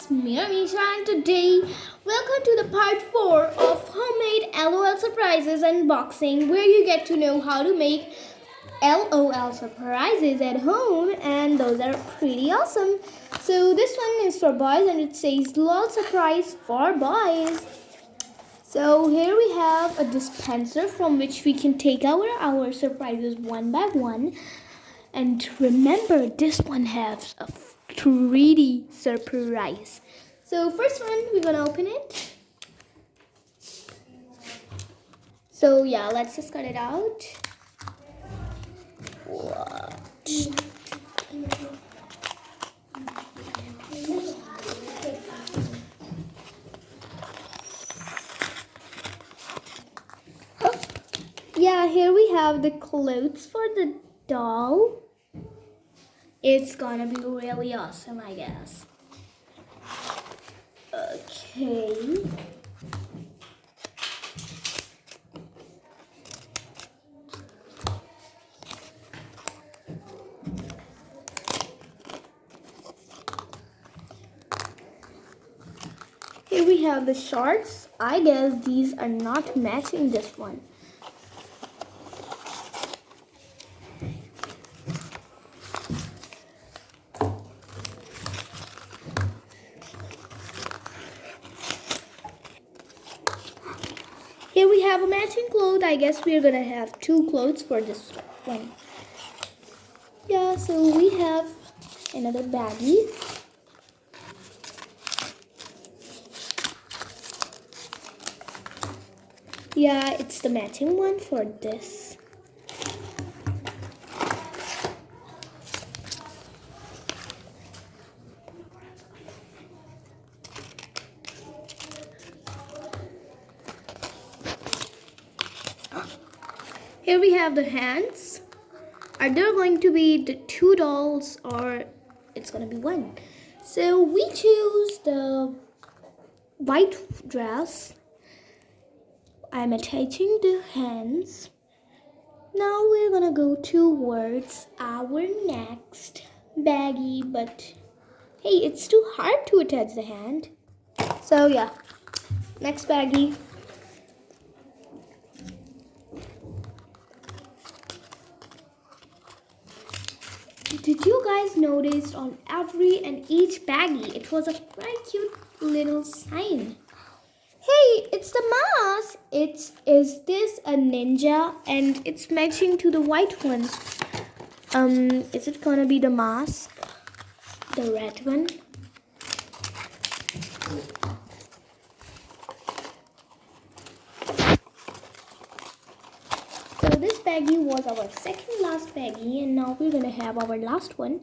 it's me Amisha and today welcome to the part 4 of homemade LOL surprises unboxing where you get to know how to make LOL surprises at home and those are pretty awesome. So this one is for boys and it says LOL surprise for boys. So here we have a dispenser from which we can take our surprises one by one. And remember, this one has a 3D surprise. So first one, we're gonna open it. So yeah, let's just cut it out. What? Yeah, here we have the clothes for the doll. It's gonna be really awesome, I guess. Okay. Here we have the shorts. I guess these are not matching this one. Here we have a matching cloth. I guess we're gonna have 2 clothes for this one. Yeah, so we have another baggie. Yeah, it's the matching one for this. Here we have the hands. Are there going to be the 2 dolls or it's gonna be one? So we choose the white dress. I'm attaching the hands. Now we're gonna go towards our next baggie, but hey, it's too hard to attach the hand. So yeah, next baggie. Did you guys notice on every and each baggie, it was a very cute little sign. Hey, it's the mask. Is this a ninja? And it's matching to the white one. Is it gonna be the mask? The red one? So this baggie was our second last baggie and now we're gonna have our last one.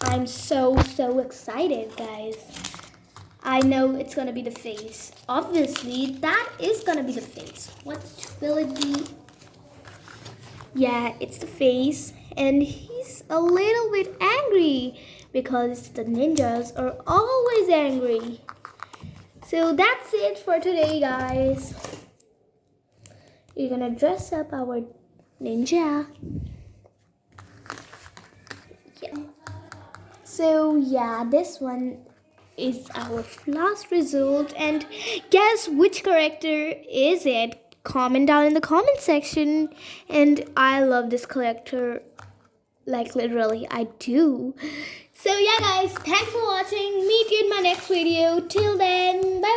I'm so excited, guys. I know it's gonna be the face. Obviously, that is gonna be the face. What will it be? Yeah, it's the face. And he's a little bit angry because the ninjas are always angry. So that's it for today, guys. We're gonna dress up our ninja. Yeah. So yeah, this one is our last result. And guess which character is it? Comment down in the comment section. And I love this character. Like literally, I do. So yeah guys, thanks for watching. Meet you in my next video. Till then, bye.